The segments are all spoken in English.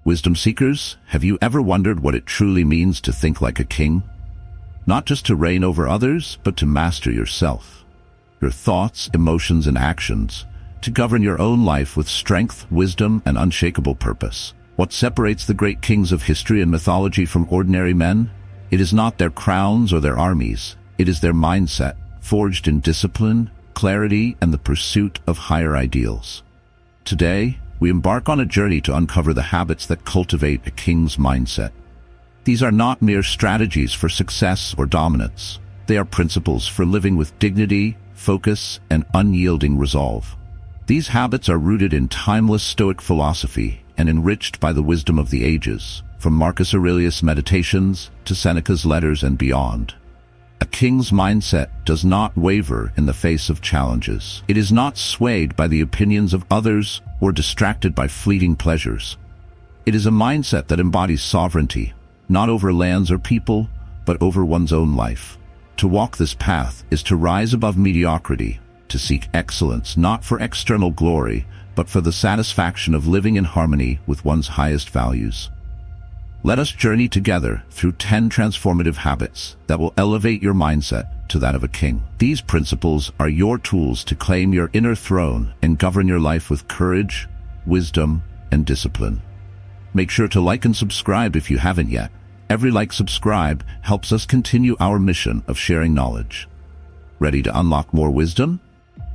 Wisdom seekers, have you ever wondered what it truly means to think like a king? Not just to reign over others, but to master yourself. Your thoughts, emotions, and actions, to govern your own life with strength, wisdom, and unshakable purpose. What separates the great kings of history and mythology from ordinary men? It is not their crowns or their armies. It is their mindset, forged in discipline, clarity, and the pursuit of higher ideals. Today, we embark on a journey to uncover the habits that cultivate a king's mindset. These are not mere strategies for success or dominance. They are principles for living with dignity, focus, and unyielding resolve. These habits are rooted in timeless Stoic philosophy and enriched by the wisdom of the ages, from Marcus Aurelius' meditations to Seneca's letters and beyond. A king's mindset does not waver in the face of challenges. It is not swayed by the opinions of others or distracted by fleeting pleasures. It is a mindset that embodies sovereignty, not over lands or people, but over one's own life. To walk this path is to rise above mediocrity, to seek excellence not for external glory, but for the satisfaction of living in harmony with one's highest values. Let us journey together through 10 transformative habits that will elevate your mindset to that of a king. These principles are your tools to claim your inner throne and govern your life with courage, wisdom, and discipline. Make sure to like and subscribe if you haven't yet. Every like, subscribe helps us continue our mission of sharing knowledge. Ready to unlock more wisdom?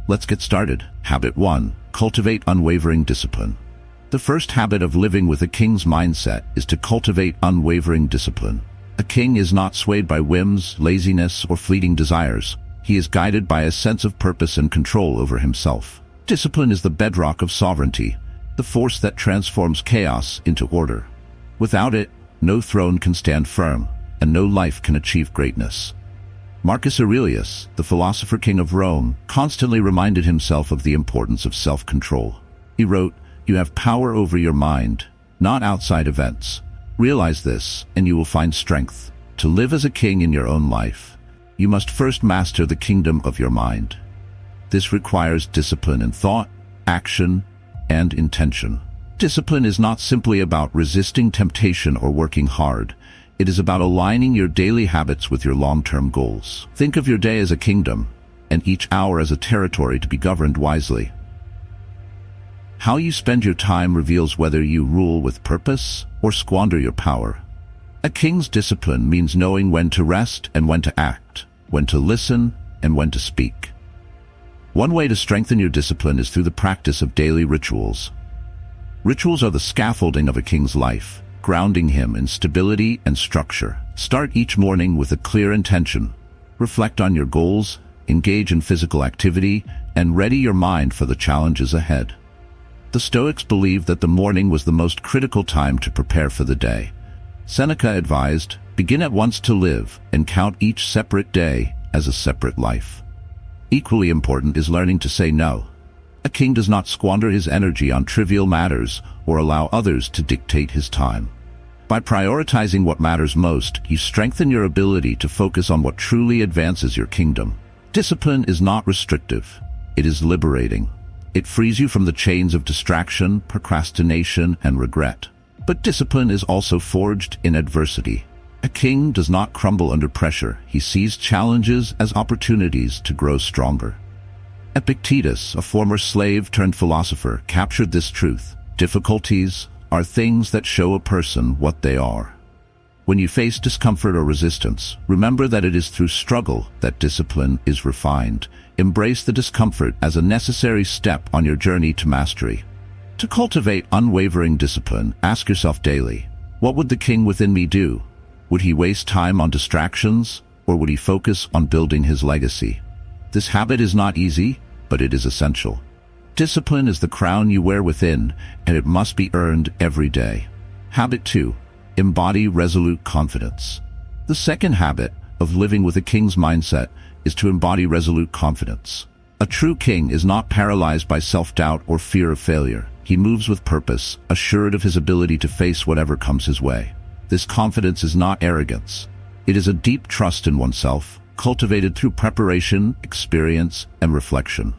Let's get started. Habit 1. Cultivate unwavering discipline. The first habit of living with a king's mindset is to cultivate unwavering discipline. A king is not swayed by whims, laziness, or fleeting desires. He is guided by a sense of purpose and control over himself. Discipline is the bedrock of sovereignty, the force that transforms chaos into order. Without it, no throne can stand firm, and no life can achieve greatness. Marcus Aurelius, the philosopher king of Rome, constantly reminded himself of the importance of self-control. He wrote, "You have power over your mind, not outside events. Realize this, and you will find strength. To live as a king in your own life, you must first master the kingdom of your mind." This requires discipline in thought, action, and intention. Discipline is not simply about resisting temptation or working hard. It is about aligning your daily habits with your long-term goals. Think of your day as a kingdom, and each hour as a territory to be governed wisely. How you spend your time reveals whether you rule with purpose or squander your power. A king's discipline means knowing when to rest and when to act, when to listen and when to speak. One way to strengthen your discipline is through the practice of daily rituals. Rituals are the scaffolding of a king's life, grounding him in stability and structure. Start each morning with a clear intention. Reflect on your goals, engage in physical activity, and ready your mind for the challenges ahead. The Stoics believed that the morning was the most critical time to prepare for the day. Seneca advised, "Begin at once to live, and count each separate day as a separate life." Equally important is learning to say no. A king does not squander his energy on trivial matters or allow others to dictate his time. By prioritizing what matters most, you strengthen your ability to focus on what truly advances your kingdom. Discipline is not restrictive. It is liberating. It frees you from the chains of distraction, procrastination, and regret. But discipline is also forged in adversity. A king does not crumble under pressure. He sees challenges as opportunities to grow stronger. Epictetus, a former slave turned philosopher, captured this truth. Difficulties are things that show a person what they are. When you face discomfort or resistance, remember that it is through struggle that discipline is refined. Embrace the discomfort as a necessary step on your journey to mastery. To cultivate unwavering discipline, ask yourself daily, what would the king within me do? Would he waste time on distractions, or would he focus on building his legacy? This habit is not easy, but it is essential. Discipline is the crown you wear within, and it must be earned every day. Habit 2. Embody resolute confidence. The second habit of living with a king's mindset is to embody resolute confidence. A true king is not paralyzed by self-doubt or fear of failure. He moves with purpose, assured of his ability to face whatever comes his way. This confidence is not arrogance. It is a deep trust in oneself, cultivated through preparation, experience, and reflection.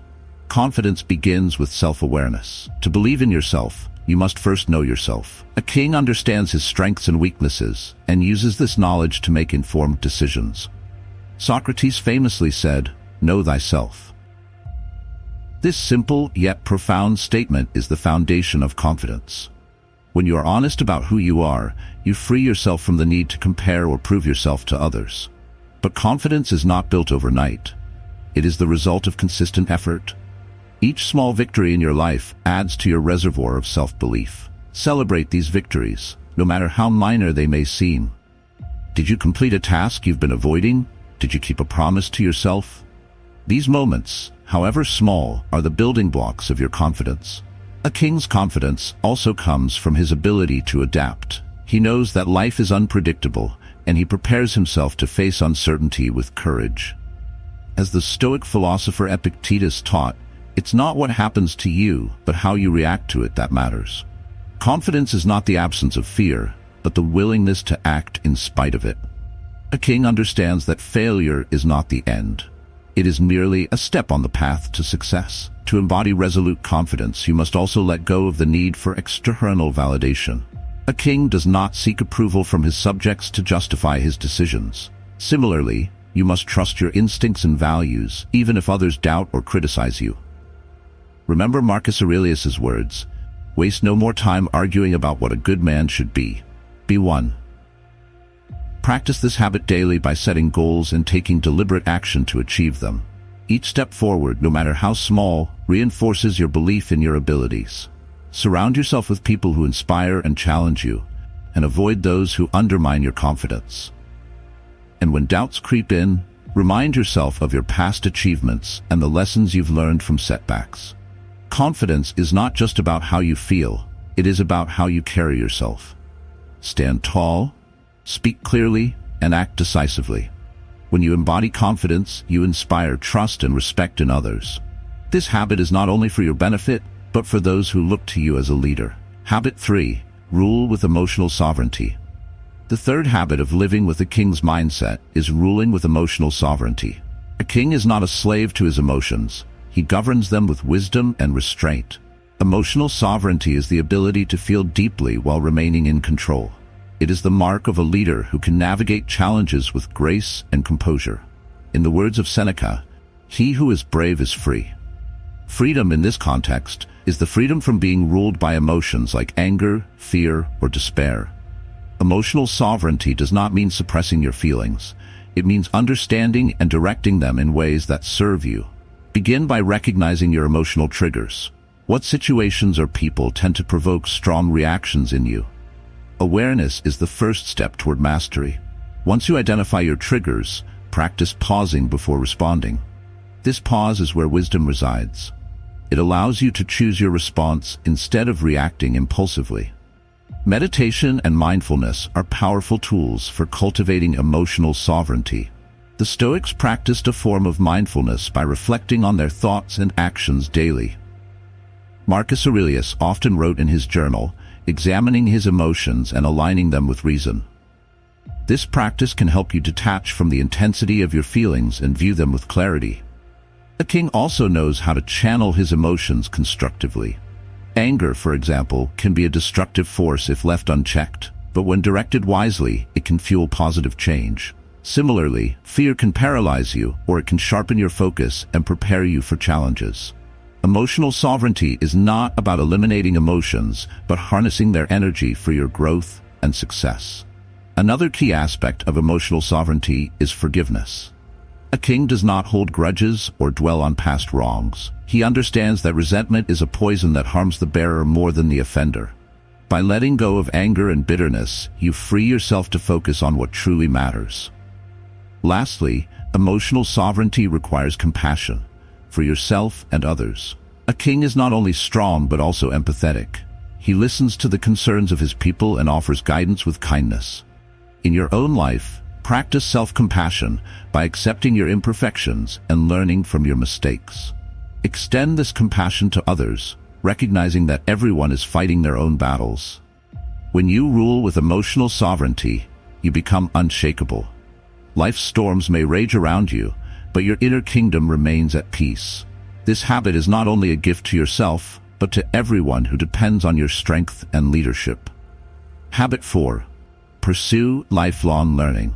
Confidence begins with self-awareness. To believe in yourself, you must first know yourself. A king understands his strengths and weaknesses and uses this knowledge to make informed decisions. Socrates famously said, "Know thyself." This simple yet profound statement is the foundation of confidence. When you are honest about who you are, you free yourself from the need to compare or prove yourself to others. But confidence is not built overnight. It is the result of consistent effort. Each small victory in your life adds to your reservoir of self-belief. Celebrate these victories, no matter how minor they may seem. Did you complete a task you've been avoiding? Did you keep a promise to yourself? These moments, however small, are the building blocks of your confidence. A king's confidence also comes from his ability to adapt. He knows that life is unpredictable, and he prepares himself to face uncertainty with courage. As the Stoic philosopher Epictetus taught, it's not what happens to you, but how you react to it that matters. Confidence is not the absence of fear, but the willingness to act in spite of it. A king understands that failure is not the end. It is merely a step on the path to success. To embody resolute confidence, you must also let go of the need for external validation. A king does not seek approval from his subjects to justify his decisions. Similarly, you must trust your instincts and values, even if others doubt or criticize you. Remember Marcus Aurelius' words, "Waste no more time arguing about what a good man should be. Be one." Practice this habit daily by setting goals and taking deliberate action to achieve them. Each step forward, no matter how small, reinforces your belief in your abilities. Surround yourself with people who inspire and challenge you, and avoid those who undermine your confidence. And when doubts creep in, remind yourself of your past achievements and the lessons you've learned from setbacks. Confidence is not just about how you feel, it is about how you carry yourself. Stand tall, speak clearly, and act decisively. When you embody confidence, you inspire trust and respect in others. This habit is not only for your benefit, but for those who look to you as a leader. Habit 3. Rule with emotional sovereignty. The third habit of living with a king's mindset is ruling with emotional sovereignty. A king is not a slave to his emotions. He governs them with wisdom and restraint. Emotional sovereignty is the ability to feel deeply while remaining in control. It is the mark of a leader who can navigate challenges with grace and composure. In the words of Seneca, "He who is brave is free." Freedom in this context is the freedom from being ruled by emotions like anger, fear, or despair. Emotional sovereignty does not mean suppressing your feelings. It means understanding and directing them in ways that serve you. Begin by recognizing your emotional triggers. What situations or people tend to provoke strong reactions in you? Awareness is the first step toward mastery. Once you identify your triggers, practice pausing before responding. This pause is where wisdom resides. It allows you to choose your response instead of reacting impulsively. Meditation and mindfulness are powerful tools for cultivating emotional sovereignty. The Stoics practiced a form of mindfulness by reflecting on their thoughts and actions daily. Marcus Aurelius often wrote in his journal, examining his emotions and aligning them with reason. This practice can help you detach from the intensity of your feelings and view them with clarity. A king also knows how to channel his emotions constructively. Anger, for example, can be a destructive force if left unchecked, but when directed wisely, it can fuel positive change. Similarly, fear can paralyze you, or it can sharpen your focus and prepare you for challenges. Emotional sovereignty is not about eliminating emotions, but harnessing their energy for your growth and success. Another key aspect of emotional sovereignty is forgiveness. A king does not hold grudges or dwell on past wrongs. He understands that resentment is a poison that harms the bearer more than the offender. By letting go of anger and bitterness, you free yourself to focus on what truly matters. Lastly, emotional sovereignty requires compassion for yourself and others. A king is not only strong but also empathetic. He listens to the concerns of his people and offers guidance with kindness. In your own life, practice self-compassion by accepting your imperfections and learning from your mistakes. Extend this compassion to others, recognizing that everyone is fighting their own battles. When you rule with emotional sovereignty, you become unshakable. Life's storms may rage around you, but your inner kingdom remains at peace. This habit is not only a gift to yourself, but to everyone who depends on your strength and leadership. Habit 4. Pursue lifelong learning.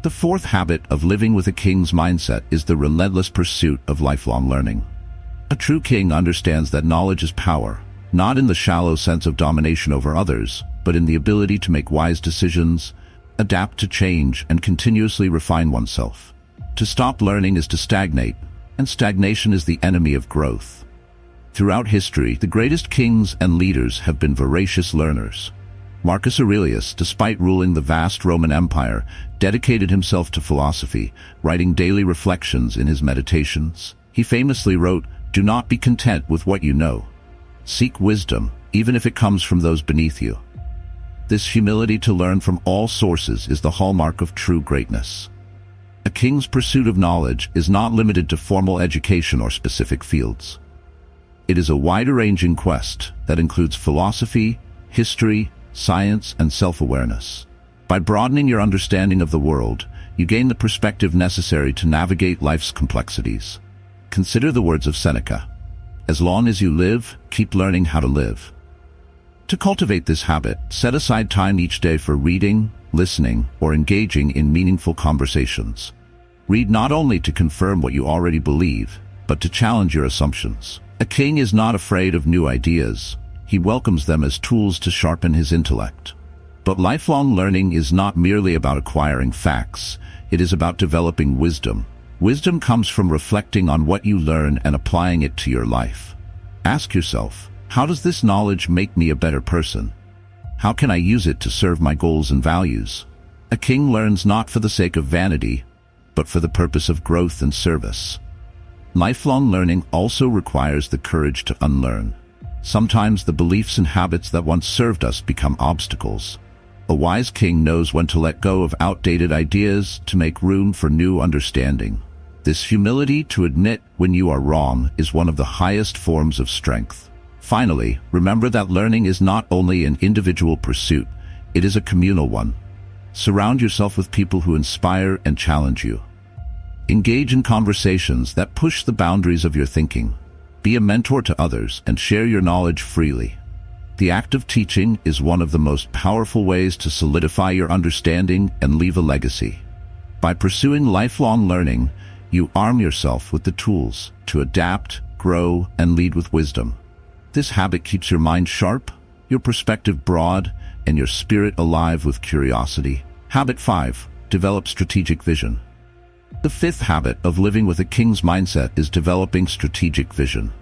The fourth habit of living with a king's mindset is the relentless pursuit of lifelong learning. A true king understands that knowledge is power, not in the shallow sense of domination over others, but in the ability to make wise decisions, adapt to change, and continuously refine oneself. To stop learning is to stagnate, and stagnation is the enemy of growth. Throughout history, the greatest kings and leaders have been voracious learners. Marcus Aurelius, despite ruling the vast Roman Empire, dedicated himself to philosophy, writing daily reflections in his meditations. He famously wrote, "Do not be content with what you know. Seek wisdom, even if it comes from those beneath you." This humility to learn from all sources is the hallmark of true greatness. A king's pursuit of knowledge is not limited to formal education or specific fields. It is a wide-ranging quest that includes philosophy, history, science, and self-awareness. By broadening your understanding of the world, you gain the perspective necessary to navigate life's complexities. Consider the words of Seneca: "As long as you live, keep learning how to live." To cultivate this habit, set aside time each day for reading, listening, or engaging in meaningful conversations. Read not only to confirm what you already believe, but to challenge your assumptions. A king is not afraid of new ideas. He welcomes them as tools to sharpen his intellect. But lifelong learning is not merely about acquiring facts. It is about developing wisdom. Wisdom comes from reflecting on what you learn and applying it to your life. Ask yourself, how does this knowledge make me a better person? How can I use it to serve my goals and values? A king learns not for the sake of vanity, but for the purpose of growth and service. Lifelong learning also requires the courage to unlearn. Sometimes the beliefs and habits that once served us become obstacles. A wise king knows when to let go of outdated ideas to make room for new understanding. This humility to admit when you are wrong is one of the highest forms of strength. Finally, remember that learning is not only an individual pursuit, it is a communal one. Surround yourself with people who inspire and challenge you. Engage in conversations that push the boundaries of your thinking. Be a mentor to others and share your knowledge freely. The act of teaching is one of the most powerful ways to solidify your understanding and leave a legacy. By pursuing lifelong learning, you arm yourself with the tools to adapt, grow, and lead with wisdom. This habit keeps your mind sharp, your perspective broad, and your spirit alive with curiosity. Habit 5. Develop strategic vision. The fifth habit of living with a king's mindset is developing strategic vision.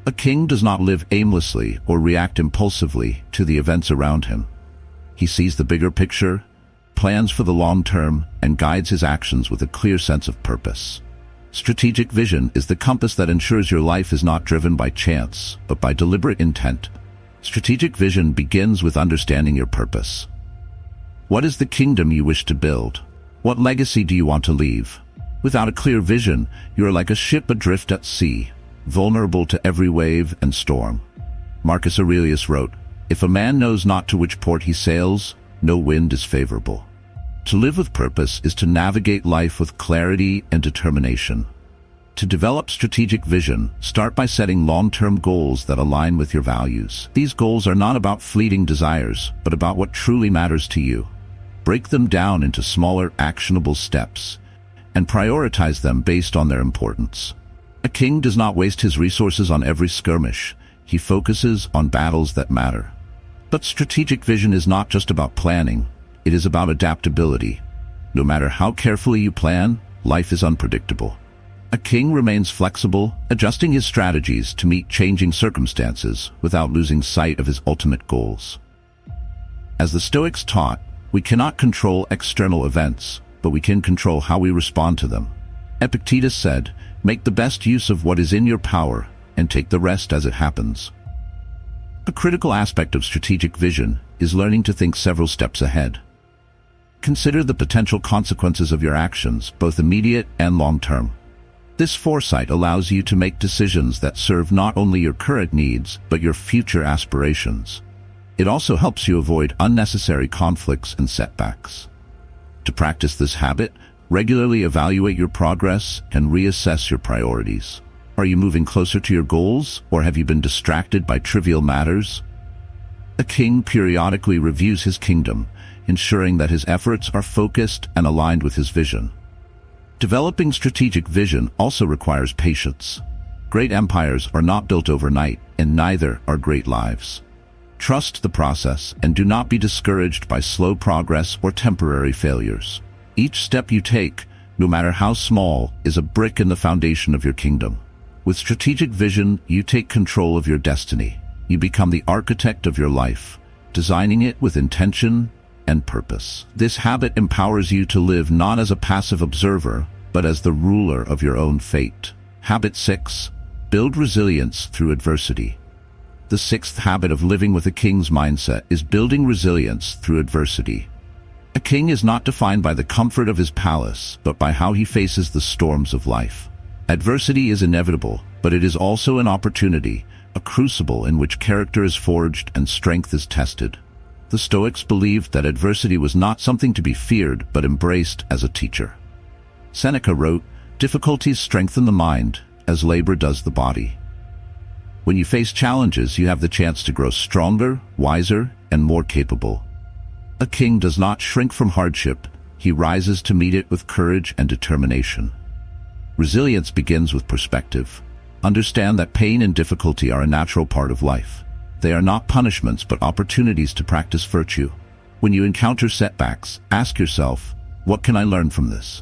A king does not live aimlessly or react impulsively to the events around him. He sees the bigger picture, plans for the long term, and guides his actions with a clear sense of purpose. Strategic vision is the compass that ensures your life is not driven by chance, but by deliberate intent. Strategic vision begins with understanding your purpose. What is the kingdom you wish to build? What legacy do you want to leave? Without a clear vision, you are like a ship adrift at sea, vulnerable to every wave and storm. Marcus Aurelius wrote, "If a man knows not to which port he sails, no wind is favorable." To live with purpose is to navigate life with clarity and determination. To develop strategic vision, start by setting long-term goals that align with your values. These goals are not about fleeting desires, but about what truly matters to you. Break them down into smaller, actionable steps, and prioritize them based on their importance. A king does not waste his resources on every skirmish. He focuses on battles that matter. But strategic vision is not just about planning. It is about adaptability. No matter how carefully you plan, life is unpredictable. A king remains flexible, adjusting his strategies to meet changing circumstances without losing sight of his ultimate goals. As the Stoics taught, we cannot control external events, but we can control how we respond to them. Epictetus said, "Make the best use of what is in your power and take the rest as it happens." A critical aspect of strategic vision is learning to think several steps ahead. Consider the potential consequences of your actions, both immediate and long-term. This foresight allows you to make decisions that serve not only your current needs, but your future aspirations. It also helps you avoid unnecessary conflicts and setbacks. To practice this habit, regularly evaluate your progress and reassess your priorities. Are you moving closer to your goals, or have you been distracted by trivial matters? A king periodically reviews his kingdom, ensuring that his efforts are focused and aligned with his vision. Developing strategic vision also requires patience. Great empires are not built overnight, and neither are great lives. Trust the process and do not be discouraged by slow progress or temporary failures. Each step you take, no matter how small, is a brick in the foundation of your kingdom. With strategic vision, you take control of your destiny. You become the architect of your life, designing it with intention and purpose. This habit empowers you to live not as a passive observer, but as the ruler of your own fate. Habit 6. Build resilience through adversity. The sixth habit of living with a king's mindset is building resilience through adversity. A king is not defined by the comfort of his palace, but by how he faces the storms of life. Adversity is inevitable, but it is also an opportunity, a crucible in which character is forged and strength is tested. The Stoics believed that adversity was not something to be feared, but embraced as a teacher. Seneca wrote, "Difficulties strengthen the mind, as labor does the body." When you face challenges, you have the chance to grow stronger, wiser, and more capable. A king does not shrink from hardship, he rises to meet it with courage and determination. Resilience begins with perspective. Understand that pain and difficulty are a natural part of life. They are not punishments but opportunities to practice virtue. When you encounter setbacks, ask yourself, what can I learn from this?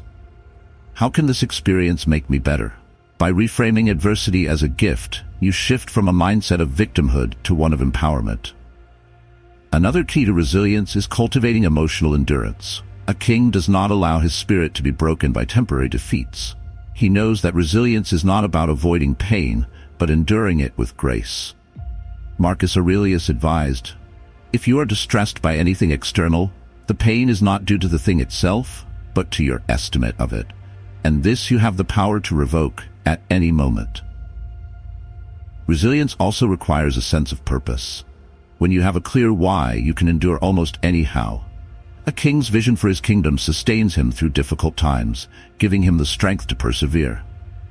How can this experience make me better? By reframing adversity as a gift, you shift from a mindset of victimhood to one of empowerment. Another key to resilience is cultivating emotional endurance. A king does not allow his spirit to be broken by temporary defeats. He knows that resilience is not about avoiding pain, but enduring it with grace. Marcus Aurelius advised, "If you are distressed by anything external, the pain is not due to the thing itself, but to your estimate of it. And this you have the power to revoke at any moment." Resilience also requires a sense of purpose. When you have a clear why, you can endure almost any how. A king's vision for his kingdom sustains him through difficult times, giving him the strength to persevere.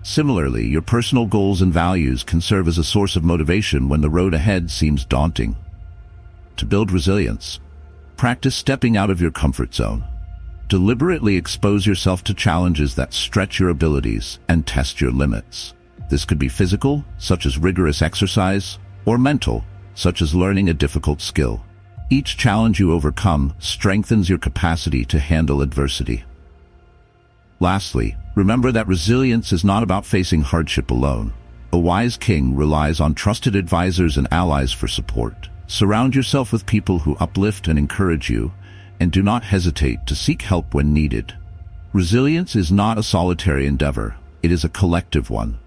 Similarly, your personal goals and values can serve as a source of motivation when the road ahead seems daunting. To build resilience, practice stepping out of your comfort zone. Deliberately expose yourself to challenges that stretch your abilities and test your limits. This could be physical, such as rigorous exercise, or mental, such as learning a difficult skill. Each challenge you overcome strengthens your capacity to handle adversity. Lastly, remember that resilience is not about facing hardship alone. A wise king relies on trusted advisors and allies for support. Surround yourself with people who uplift and encourage you, and do not hesitate to seek help when needed. Resilience is not a solitary endeavor, it is a collective one.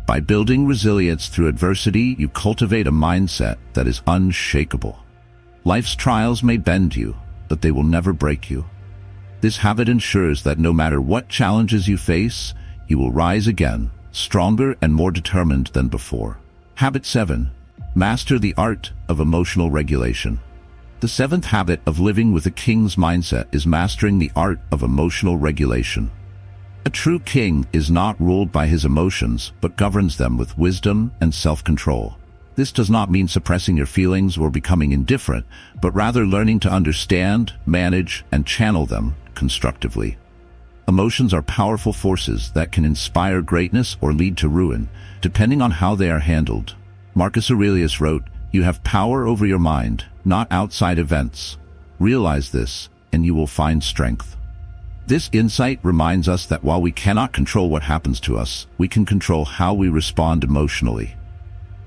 By building resilience through adversity, you cultivate a mindset that is unshakable. Life's trials may bend you, but they will never break you. This habit ensures that no matter what challenges you face, you will rise again, stronger and more determined than before. Habit 7. Master the art of emotional regulation. The seventh habit of living with a king's mindset is mastering the art of emotional regulation. A true king is not ruled by his emotions, but governs them with wisdom and self-control. This does not mean suppressing your feelings or becoming indifferent, but rather learning to understand, manage, and channel them constructively. Emotions are powerful forces that can inspire greatness or lead to ruin, depending on how they are handled. Marcus Aurelius wrote, "You have power over your mind, not outside events. Realize this, and you will find strength." This insight reminds us that while we cannot control what happens to us, we can control how we respond emotionally.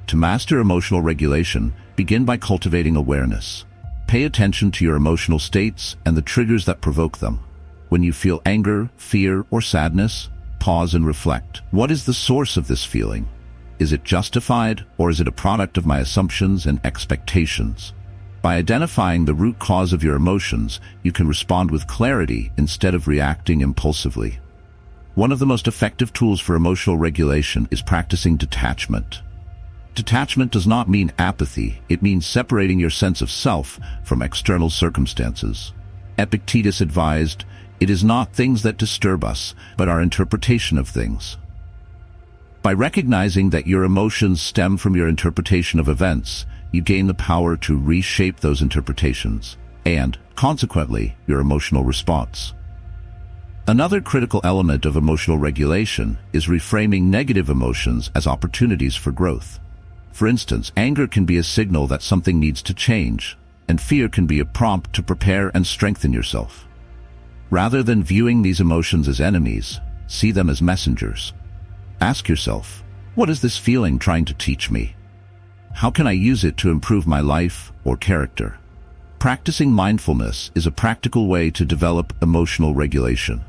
To master emotional regulation, begin by cultivating awareness. Pay attention to your emotional states and the triggers that provoke them. When you feel anger, fear, or sadness, pause and reflect. What is the source of this feeling? Is it justified, or is it a product of my assumptions and expectations? By identifying the root cause of your emotions, you can respond with clarity instead of reacting impulsively. One of the most effective tools for emotional regulation is practicing detachment. Detachment does not mean apathy, it means separating your sense of self from external circumstances. Epictetus advised, "It is not things that disturb us, but our interpretation of things." By recognizing that your emotions stem from your interpretation of events, you gain the power to reshape those interpretations, and, consequently, your emotional response. Another critical element of emotional regulation is reframing negative emotions as opportunities for growth. For instance, anger can be a signal that something needs to change, and fear can be a prompt to prepare and strengthen yourself. Rather than viewing these emotions as enemies, see them as messengers. Ask yourself, what is this feeling trying to teach me? How can I use it to improve my life or character? Practicing mindfulness is a practical way to develop emotional regulation.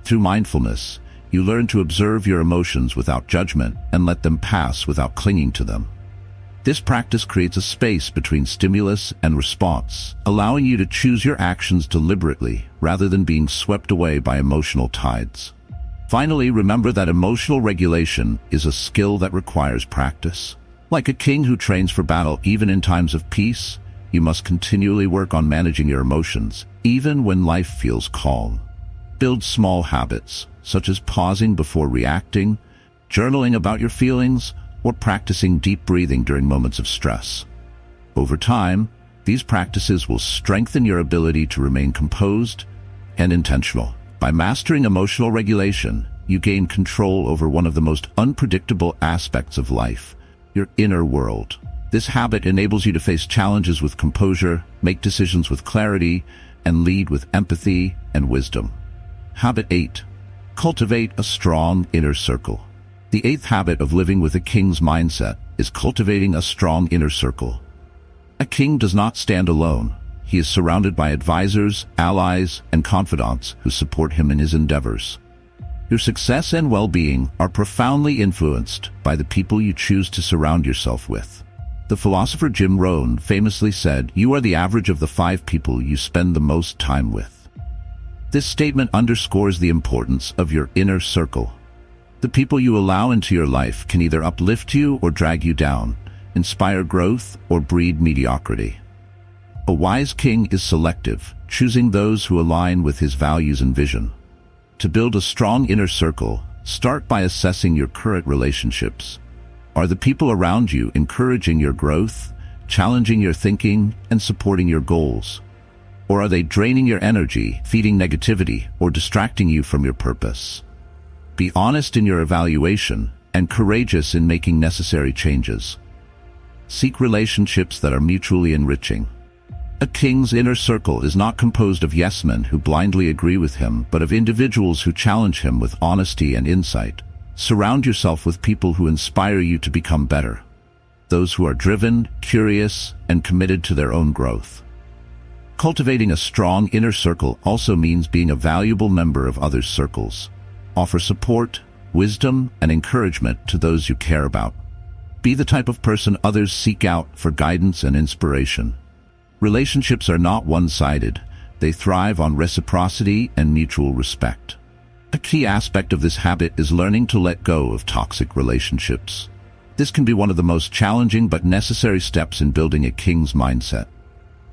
Through mindfulness, you learn to observe your emotions without judgment and let them pass without clinging to them. This practice creates a space between stimulus and response, allowing you to choose your actions deliberately rather than being swept away by emotional tides. Finally, remember that emotional regulation is a skill that requires practice. Like a king who trains for battle even in times of peace, you must continually work on managing your emotions, even when life feels calm. Build small habits, such as pausing before reacting, journaling about your feelings, or practicing deep breathing during moments of stress. Over time, these practices will strengthen your ability to remain composed and intentional. By mastering emotional regulation, you gain control over one of the most unpredictable aspects of life, your inner world. This habit enables you to face challenges with composure, make decisions with clarity, and lead with empathy and wisdom. Habit 8. Cultivate a strong inner circle. The 8th habit of living with a king's mindset is cultivating a strong inner circle. A king does not stand alone. He is surrounded by advisors, allies, and confidants who support him in his endeavors. Your success and well-being are profoundly influenced by the people you choose to surround yourself with. The philosopher Jim Rohn famously said, "You are the average of the 5 people you spend the most time with." This statement underscores the importance of your inner circle. The people you allow into your life can either uplift you or drag you down, inspire growth or breed mediocrity. A wise king is selective, choosing those who align with his values and vision. To build a strong inner circle, start by assessing your current relationships. Are the people around you encouraging your growth, challenging your thinking, and supporting your goals? Or are they draining your energy, feeding negativity, or distracting you from your purpose? Be honest in your evaluation and courageous in making necessary changes. Seek relationships that are mutually enriching. A king's inner circle is not composed of yes-men who blindly agree with him, but of individuals who challenge him with honesty and insight. Surround yourself with people who inspire you to become better. Those who are driven, curious, and committed to their own growth. Cultivating a strong inner circle also means being a valuable member of others' circles. Offer support, wisdom, and encouragement to those you care about. Be the type of person others seek out for guidance and inspiration. Relationships are not one-sided. They thrive on reciprocity and mutual respect. A key aspect of this habit is learning to let go of toxic relationships. This can be one of the most challenging but necessary steps in building a king's mindset.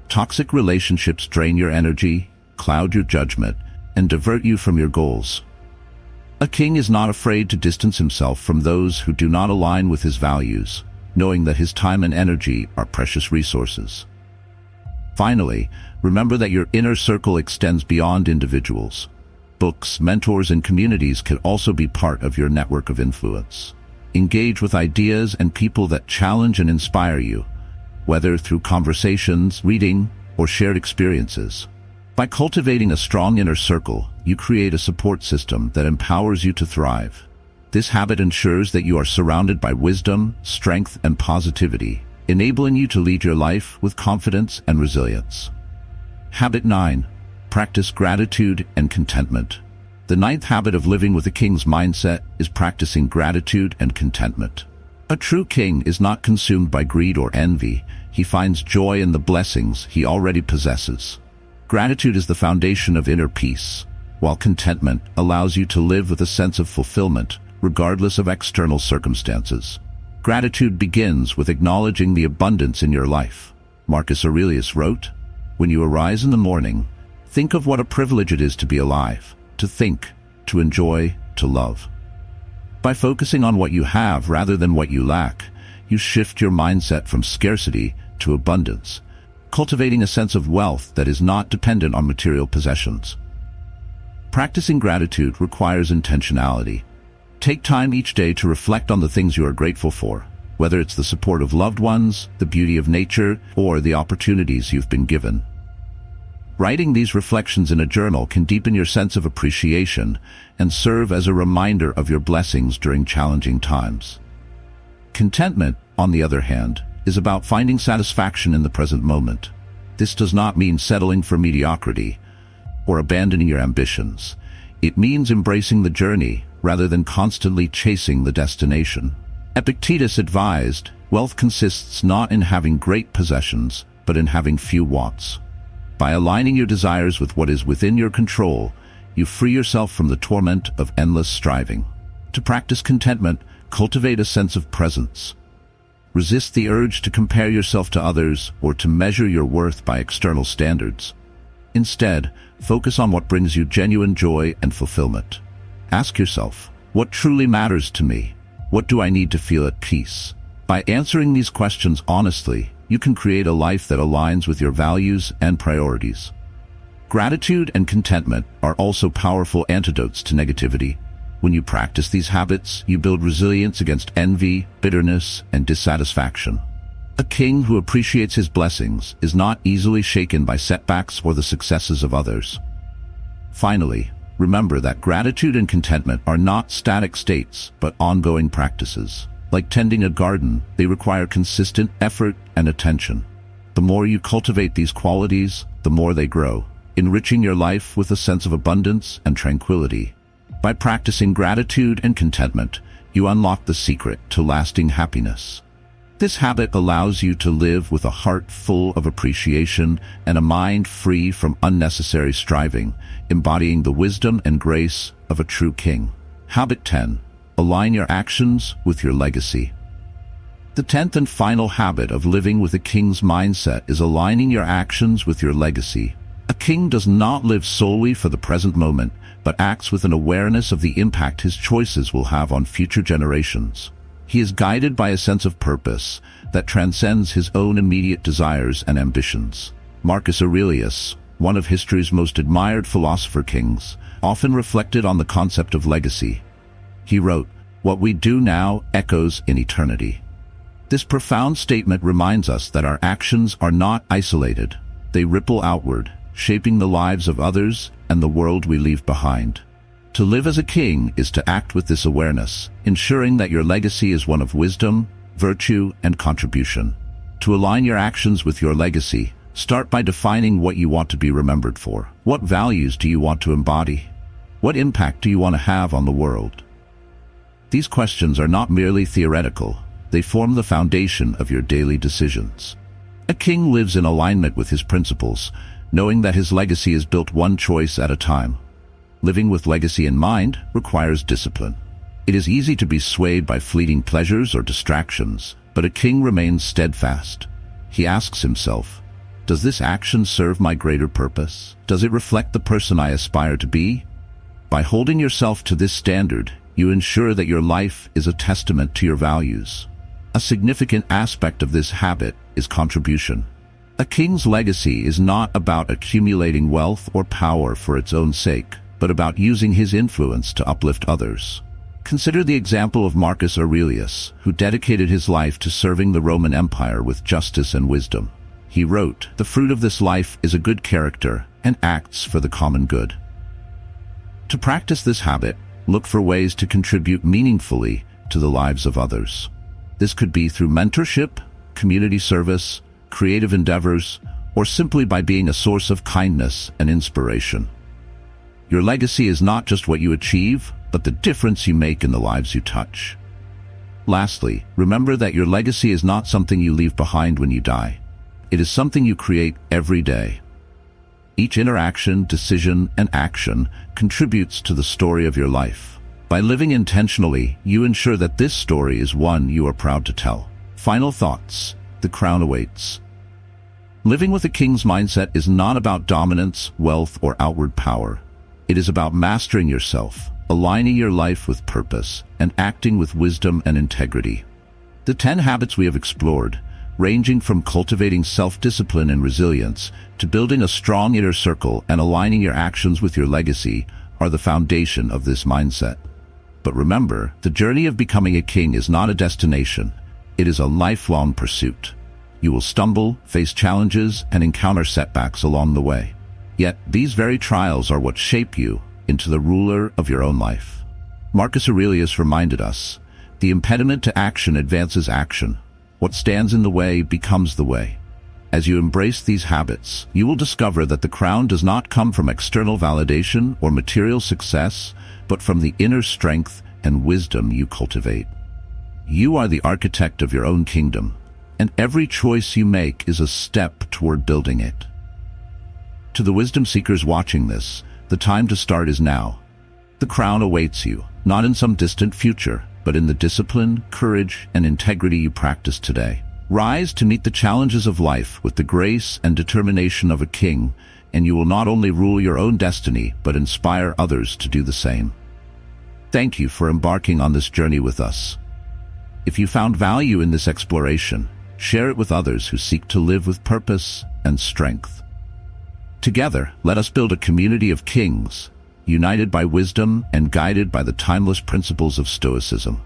Toxic relationships drain your energy, cloud your judgment, and divert you from your goals. A king is not afraid to distance himself from those who do not align with his values, knowing that his time and energy are precious resources. Finally, remember that your inner circle extends beyond individuals. Books, mentors, and communities can also be part of your network of influence. Engage with ideas and people that challenge and inspire you, whether through conversations, reading, or shared experiences. By cultivating a strong inner circle, you create a support system that empowers you to thrive. This habit ensures that you are surrounded by wisdom, strength, and positivity, enabling you to lead your life with confidence and resilience. Habit 9. Practice gratitude and contentment. The 9th habit of living with a king's mindset is practicing gratitude and contentment. A true king is not consumed by greed or envy. He finds joy in the blessings he already possesses. Gratitude is the foundation of inner peace, while contentment allows you to live with a sense of fulfillment, regardless of external circumstances. Gratitude begins with acknowledging the abundance in your life. Marcus Aurelius wrote, "When you arise in the morning, think of what a privilege it is to be alive, to think, to enjoy, to love." By focusing on what you have rather than what you lack, you shift your mindset from scarcity to abundance, cultivating a sense of wealth that is not dependent on material possessions. Practicing gratitude requires intentionality. Take time each day to reflect on the things you are grateful for, whether it's the support of loved ones, the beauty of nature, or the opportunities you've been given. Writing these reflections in a journal can deepen your sense of appreciation and serve as a reminder of your blessings during challenging times. Contentment, on the other hand, is about finding satisfaction in the present moment. This does not mean settling for mediocrity or abandoning your ambitions. It means embracing the journey rather than constantly chasing the destination. Epictetus advised, wealth consists not in having great possessions, but in having few wants. By aligning your desires with what is within your control, you free yourself from the torment of endless striving. To practice contentment, cultivate a sense of presence. Resist the urge to compare yourself to others or to measure your worth by external standards. Instead, focus on what brings you genuine joy and fulfillment. Ask yourself, what truly matters to me? What do I need to feel at peace? By answering these questions honestly, you can create a life that aligns with your values and priorities. Gratitude and contentment are also powerful antidotes to negativity. When you practice these habits, you build resilience against envy, bitterness, and dissatisfaction. A king who appreciates his blessings is not easily shaken by setbacks or the successes of others. Finally, remember that gratitude and contentment are not static states, but ongoing practices. Like tending a garden, they require consistent effort and attention. The more you cultivate these qualities, the more they grow, enriching your life with a sense of abundance and tranquility. By practicing gratitude and contentment, you unlock the secret to lasting happiness. This habit allows you to live with a heart full of appreciation and a mind free from unnecessary striving, embodying the wisdom and grace of a true king. Habit 10. Align your actions with your legacy. The 10th and final habit of living with a king's mindset is aligning your actions with your legacy. A king does not live solely for the present moment, but acts with an awareness of the impact his choices will have on future generations. He is guided by a sense of purpose that transcends his own immediate desires and ambitions. Marcus Aurelius, one of history's most admired philosopher kings, often reflected on the concept of legacy. He wrote, "What we do now echoes in eternity." This profound statement reminds us that our actions are not isolated. They ripple outward, shaping the lives of others and the world we leave behind. To live as a king is to act with this awareness, ensuring that your legacy is one of wisdom, virtue, and contribution. To align your actions with your legacy, start by defining what you want to be remembered for. What values do you want to embody? What impact do you want to have on the world? These questions are not merely theoretical. They form the foundation of your daily decisions. A king lives in alignment with his principles, knowing that his legacy is built one choice at a time. Living with legacy in mind requires discipline. It is easy to be swayed by fleeting pleasures or distractions, but a king remains steadfast. He asks himself, does this action serve my greater purpose? Does it reflect the person I aspire to be? By holding yourself to this standard, you ensure that your life is a testament to your values. A significant aspect of this habit is contribution. A king's legacy is not about accumulating wealth or power for its own sake, but about using his influence to uplift others. Consider the example of Marcus Aurelius, who dedicated his life to serving the Roman Empire with justice and wisdom. He wrote, "The fruit of this life is a good character and acts for the common good." To practice this habit, look for ways to contribute meaningfully to the lives of others. This could be through mentorship, community service, creative endeavors, or simply by being a source of kindness and inspiration. Your legacy is not just what you achieve, but the difference you make in the lives you touch. Lastly, remember that your legacy is not something you leave behind when you die. It is something you create every day. Each interaction, decision, and action contributes to the story of your life. By living intentionally, you ensure that this story is one you are proud to tell. Final thoughts. The crown awaits. Living with a king's mindset is not about dominance, wealth, or outward power. It is about mastering yourself, aligning your life with purpose, and acting with wisdom and integrity. The 10 habits we have explored, ranging from cultivating self-discipline and resilience to building a strong inner circle and aligning your actions with your legacy, are the foundation of this mindset. But remember, the journey of becoming a king is not a destination. It is a lifelong pursuit. You will stumble, face challenges, and encounter setbacks along the way. Yet, these very trials are what shape you into the ruler of your own life. Marcus Aurelius reminded us, "The impediment to action advances action. What stands in the way becomes the way." As you embrace these habits, you will discover that the crown does not come from external validation or material success, but from the inner strength and wisdom you cultivate. You are the architect of your own kingdom, and every choice you make is a step toward building it. To the wisdom seekers watching this, the time to start is now. The crown awaits you, not in some distant future, but in the discipline, courage, and integrity you practice today. Rise to meet the challenges of life with the grace and determination of a king, and you will not only rule your own destiny, but inspire others to do the same. Thank you for embarking on this journey with us. If you found value in this exploration, share it with others who seek to live with purpose and strength. Together, let us build a community of kings, united by wisdom and guided by the timeless principles of Stoicism.